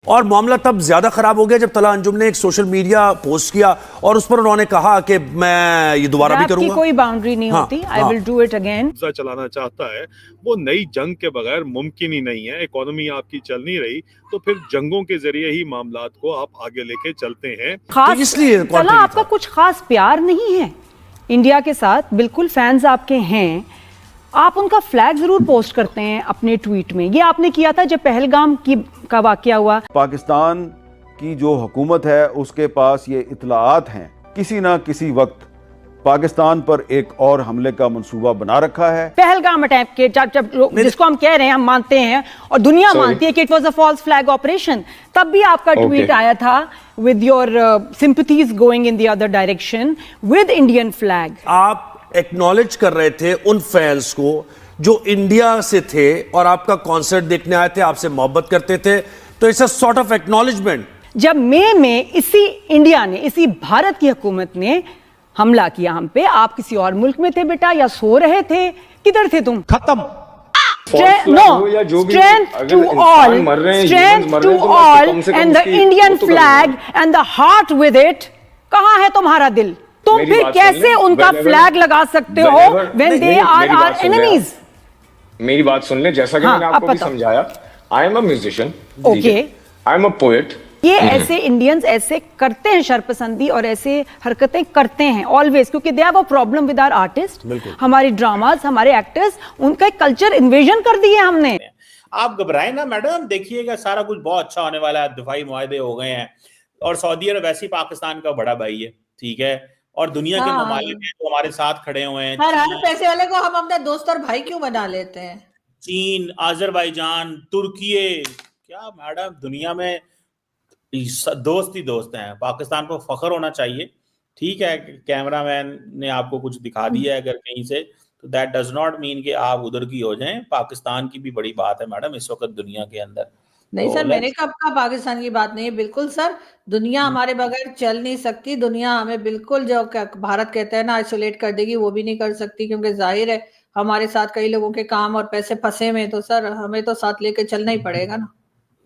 और मामला तब ज्यादा खराब हो गया जब तला अंजुम ने एक सोशल मीडिया पोस्ट किया और उस पर उन्होंने कहा कि मैं ये दोबारा भी करूंगा। कोई बाउंड्री नहीं होती, I will do it again. चलाना चाहता है वो नई जंग के बगैर मुमकिन ही नहीं है। इकोनॉमी आपकी चल नहीं रही तो फिर जंगों के जरिए ही मामलात को आप आगे लेके चलते हैं। खास इसलिए तला आपका कुछ खास प्यार नहीं है इंडिया के साथ, बिल्कुल फैंस आपके हैं, आप उनका फ्लैग जरूर पोस्ट करते हैं अपने ट्वीट में। ये आपने किया था जब पहलगाम का वाकया हुआ। पाकिस्तान की जो हुकूमत है उसके पास ये इत्तलाआत हैं, किसी ना किसी वक्त पाकिस्तान पर एक और हमले का मंसूबा बना रखा है। पहलगाम अटैक के जब जिसको हम कह रहे हैं, हम मानते हैं और दुनिया मानती है कि it was a false flag operation, तब भी आपका ट्वीट आया था with your sympathies going in the other direction with Indian flag. आप एक्नॉलेज कर रहे थे उन फैंस को जो इंडिया से थे और आपका कॉन्सर्ट देखने आए थे, आपसे मोहब्बत करते थे, तो it's a sort of acknowledgement. जब मई में इसी इंडिया ने, इसी भारत की हुकूमत ने हमला किया हम पे, आप किसी और मुल्क में थे बेटा, या सो रहे थे, किधर थे तुम? खत्म। Strength to all, and the Indian flag and the heart with it. कहाँ है तुम्हारा दिल? तुम फिर कैसे उनका फ्लैग लगा सकते हो when they are our enemies? मेरी बात सुन ले, जैसा कि मैंने आपको भी समझाया, I am a musician, okay, I am a poet. ये ऐसे इंडियंस ऐसे करते हैं शर्पसंदी और ऐसे हरकतें करते हैं ऑलवेज, क्योंकि they have a problem with our artist, हमारी ड्रामाज, हमारे एक्टर्स, उनका कल्चर इन्वेजन कर दिए हमने। आप घबराए ना मैडम, देखिएगा सारा कुछ बहुत अच्छा होने वाला है। दफाई मुआहदे हो गए हैं और सऊदी अरब वैसे ही पाकिस्तान का बड़ा भाई है, ठीक है, और दुनिया के ममालिक हैं जो हमारे साथ खड़े हुए हैं। हर पैसे वाले को हम अपना दोस्त और भाई क्यों बना लेते हैं? चीन, आजरबाईजान, तुर्की, क्या मैडम, दुनिया में दोस्त ही दोस्त हैं। पाकिस्तान को फख्र होना चाहिए, ठीक है। कैमरामैन ने आपको कुछ दिखा दिया है अगर कहीं से, तो दैट डज नॉट मीन कि आप उधर की हो जाएं। पाकिस्तान की भी बड़ी बात है मैडम इस वक्त दुनिया के अंदर। नहीं सर, मैंने कब कहा पाकिस्तान की बात नहीं है, बिल्कुल सर, दुनिया हमारे बगैर चल नहीं सकती। दुनिया हमें बिल्कुल, जो भारत कहता है ना, आइसोलेट कर देगी, वो भी नहीं कर सकती, क्योंकि जाहिर है हमारे साथ कई लोगों के काम और पैसे फंसे में, तो सर हमें तो साथ लेके चलना ही पड़ेगा ना।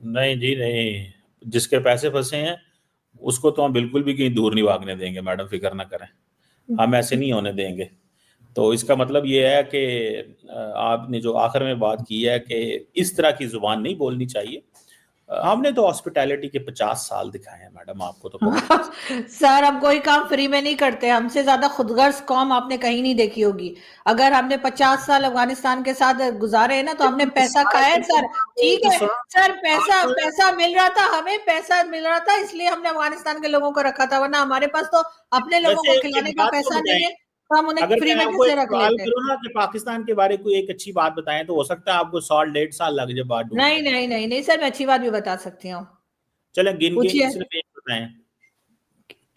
नहीं जी नहीं, जिसके पैसे फंसे हैं उसको तो हम बिल्कुल भी कहीं दूर नहीं भागने देंगे मैडम, फिक्र ना करें, हम ऐसे नहीं होने देंगे। तो इसका मतलब ये है कि आपने जो आखिर में बात की है कि इस तरह की जुबान नहीं बोलनी चाहिए। हमने तो हॉस्पिटैलिटी के 50 साल दिखाए हैं मैडम, आपको तो सर हम कोई काम फ्री में नहीं करते, हमसे ज्यादा खुदगर्ज कौम आपने कहीं नहीं देखी होगी। अगर हमने 50 साल अफगानिस्तान के साथ गुजारे हैं ना, तो हमने पैसा खाया है सर, ठीक है सर, पैसा मिल रहा था, हमें पैसा मिल रहा था, इसलिए हमने अफगानिस्तान के लोगों को रखा था, वरना हमारे पास तो अपने लोगों को खिलाने का पैसा नहीं है, तो हम उन्हें फ्री में कैसे रख लेते हैं? कि पाकिस्तान के बारे कोई एक अच्छी बात बताएं तो हो सकता है आपको 100-1.5 साल लग जाए बात। नहीं नहीं नहीं नहीं सर, मैं अच्छी बात भी बता सकती हूँ। चलें गिन के सिर्फ एक बताएं।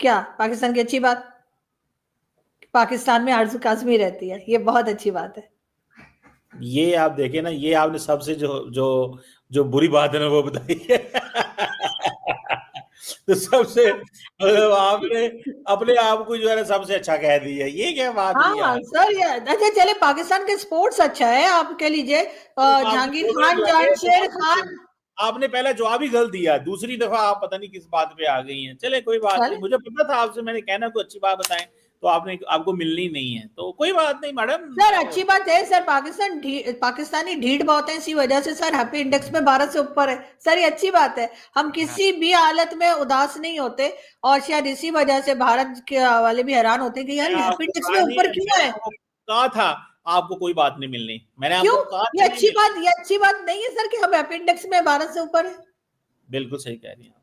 क्या पाकिस्तान की अच्छी बात? पाकिस्तान में आरज़ू काज़मी रहती है, ये बहुत अच्छी बात है। ये आप देखें ना, ये आपने सबसे जो बुरी बात है ना वो बताई है। तो सबसे आपने अपने आप को जो है सबसे अच्छा कह दिया, ये क्या बात है? हाँ सर, ये अच्छा चले, पाकिस्तान के स्पोर्ट्स अच्छा है, आप कह लीजिए जहांगीर खान, जामशेद खान। आपने पहला जवाब ही गलत दिया, दूसरी दफा आप पता नहीं किस बात पे आ गई हैं। चले कोई बात नहीं, मुझे पता था आपसे, मैंने कहना कोई अच्छी बात बताएं तो आपको मिलनी नहीं है, तो कोई बात नहीं मैडम। सर अच्छी बात है सर, पाकिस्तानी ढीठ बहुत है, इसी वजह से सर हैप्पी इंडेक्स में भारत से ऊपर है सर, ये अच्छी बात है। हम किसी भी हालत में उदास नहीं होते, और शायद इसी वजह से भारत के वाले भी हैरान होते हैं कि यार हैप्पी इंडेक्स में ऊपर क्यों है। कहा था आपको कोई बात नहीं मिलनी, मैंने क्यों? आपको कहा ये अच्छी बात नहीं है सर कि हम हैप्पी इंडेक्स में भारत से ऊपर है। बिल्कुल सही कह रही हैं,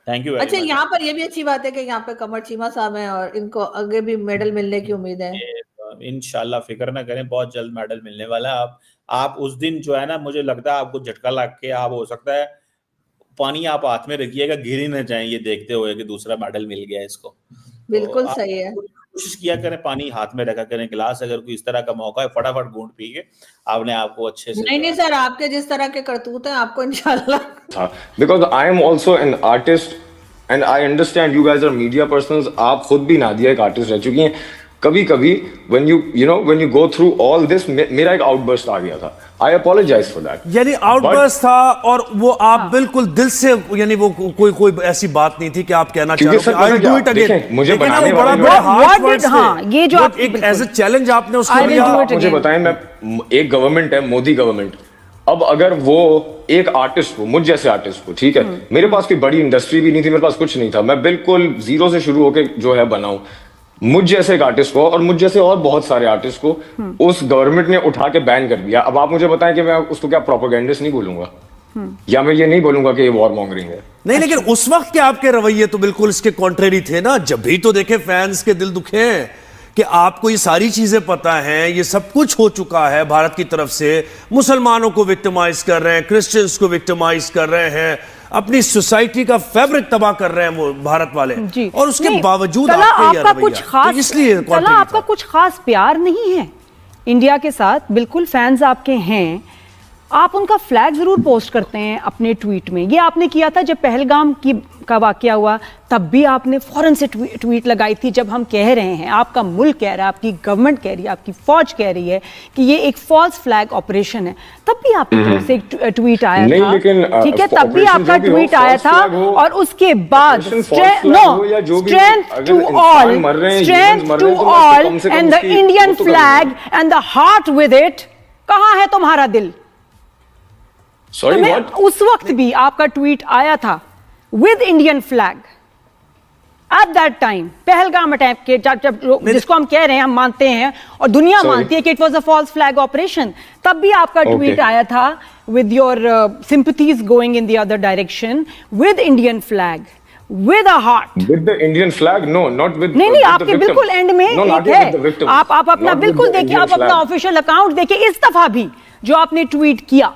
थैंक यू। अच्छा, यहाँ पर ये भी अच्छी बात है कि यहाँ पे कमर चीमा साहब हैं और इनको आगे भी मेडल मिलने की उम्मीद है। इंशाल्लाह फिक्र ना करें, बहुत जल्द मेडल मिलने वाला है। आप उस दिन जो है ना, मुझे लगता है आपको झटका लग के आप हो सकता है पानी आप हाथ में रखिएगा, गिर ही ना जाए ये देखते हुए कि दूसरा मेडल मिल गया इसको। बिल्कुल सही है, कोशिश किया करें, पानी हाथ में रखा करें, गिलास, अगर कोई इस तरह का मौका है फटाफट घूंट पी के आपने आपको अच्छे से। नहीं सर, आपके जिस तरह के करतूत हैं आपको इंशाल्लाह। Because I am also an artist and I understand you guys are media personnels. आप खुद भी नादिया एक आर्टिस्ट रह चुकी हैं, कभी कभी when you go through all this, मेरा एक आउटबर्स्ट आ गया था। I apologize for that। यानी आउटबर्स्ट था, और वो आप बिल्कुल दिल से, यानी वो कोई ऐसी बात नहीं थी कि आप कहना चाह रहे हो आई डू इट अगेन। मुझे बनाने ये जो आप एक एज अ चैलेंज आपने उसको लिया। मुझे बताएं, मैं एक गवर्नमेंट है, मोदी गवर्नमेंट, अब अगर वो एक आर्टिस्ट को, मुझ जैसे आर्टिस्ट को, ठीक है, मेरे पास कोई बड़ी इंडस्ट्री भी नहीं थी, मेरे पास कुछ नहीं था, मैं बिल्कुल जीरो से शुरू होके जो है बनाऊं, मुझ जैसे एक आर्टिस्ट को और मुझ जैसे और बहुत सारे आर्टिस्ट को उस गवर्नमेंट ने उठा के बैन कर दिया। अब आप मुझे बताएं कि मैं उसको क्या प्रोपेगेंडिस्ट नहीं बोलूंगा, या मैं ये नहीं बोलूंगा कि ये वॉर मॉन्गरिंग है। नहीं, लेकिन उस वक्त के आपके रवैये तो बिल्कुल इसके कॉन्ट्रेरी थे ना। जब भी तो देखे फैंस के दिल दुखे हैं कि आपको ये सारी चीजें पता हैं, ये सब कुछ हो चुका है भारत की तरफ से, मुसलमानों को विक्टिमाइज कर रहे हैं, क्रिश्चियंस को विक्टिमाइज कर रहे हैं, अपनी सोसाइटी का फैब्रिक तबाह कर रहे हैं वो भारत वाले, और उसके बावजूद आपका कुछ खास, इसलिए आपका कुछ खास प्यार नहीं है इंडिया के साथ, बिल्कुल फैंस आपके हैं, आप उनका फ्लैग जरूर पोस्ट करते हैं अपने ट्वीट में। ये आपने किया था जब पहलगाम का वाकया हुआ, तब भी आपने फौरन से ट्वीट लगाई थी। जब हम कह रहे हैं, आपका मुल्क कह रहा है, आपकी गवर्नमेंट कह रही है, आपकी फौज कह रही है कि ये एक फॉल्स फ्लैग ऑपरेशन है, तब भी आपकी तरफ से एक ट्वीट आया था, ठीक है, तब भी आपका ट्वीट आया था। और उसके बाद strength to all and the Indian flag and the heart with it, कहां है तुम्हारा दिल? Sorry, what? उस वक्त भी आपका ट्वीट आया था with Indian flag at that time, Pahalgam attack के, जिसको हम कह रहे हैं, हम मानते हैं और दुनिया मानती है कि it was a false flag operation, तब भी आपका ट्वीट आया था with your sympathies going in the other direction, with Indian flag, with a heart. With the Indian flag? No, not with. नहीं, आपके बिल्कुल एंड में एक है, आप अपना बिल्कुल देखिए, आप अपना ऑफिशियल अकाउंट देखिए, इस दफा भी जो आपने ट्वीट किया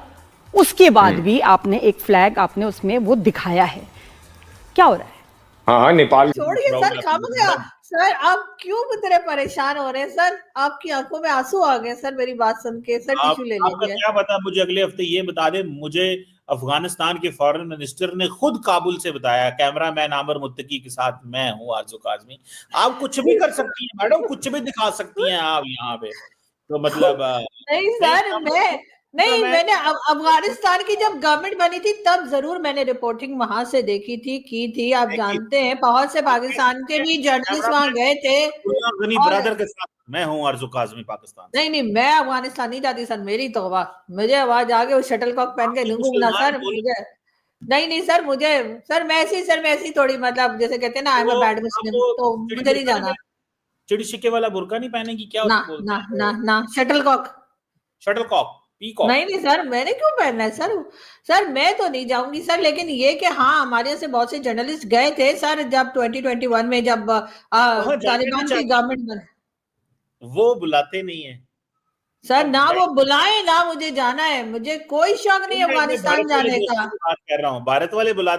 उसके बाद भी आपने एक फ्लैग आपने उसमें वो दिखाया है। क्या हो रहा है? हाँ, नेपाल छोड़िए सर, कम गया सर, आप क्यों इतने परेशान हो रहे हैं सर? आपकी आंखों में आंसू आ गए सर मेरी बात सुन के। सर टिश्यू ले लीजिए। क्या पता, मुझे अगले हफ्ते ये बता दे, मुझे अफगानिस्तान के फॉरेन मिनिस्टर ने खुद काबुल से बताया, कैमरामैन आमिर मुत्तकी के साथ मैं हूँ आरज़ू काज़मी, आप कुछ भी कर सकती हैं मैडम, कुछ भी दिखा सकती हैं आप यहाँ पे, तो मतलब नहीं सर, मैंने अफगानिस्तान की जब गवर्नमेंट बनी थी तब जरूर मैंने रिपोर्टिंग वहां से देखी थी, की थी। आप जानते हैं बहुत से पाकिस्तान के भी जर्नलिस्ट वहां गए थे। ब्रदर के साथ मैं हूँ आरज़ू काज़मी पाकिस्तान। नहीं, मैं अफगानिस्तान नहीं जाती सर, मेरी तौबा, मुझे आवाज आ गई वो शटल कॉक पहन के घूमना सर, मुझे नहीं सर, मुझे सर मैं ऐसी थोड़ी, मतलब जैसे कहते हैं ना, आई एम अ बैड मुस्लिम, तो मुझे नहीं जाना। चिड़ी छिक्के वाला बुर्का नहीं पहनेगी क्या? ना शटल कॉक नहीं सर, मैंने क्यों पहनना है सर? सर मैं तो नहीं जाऊंगी सर, लेकिन ये कि हाँ, हमारे यहाँ से बहुत से जर्नलिस्ट गए थे सर, जब 2021 में जब तालिबान की गवर्नमेंट बनी, वो बुलाते नहीं है सर, ना वो बुलाए ना मुझे जाना है, मुझे कोई शौक नहीं अफगानिस्तान जाने का। बात कर रहा हूँ, भारत वाले बुलाते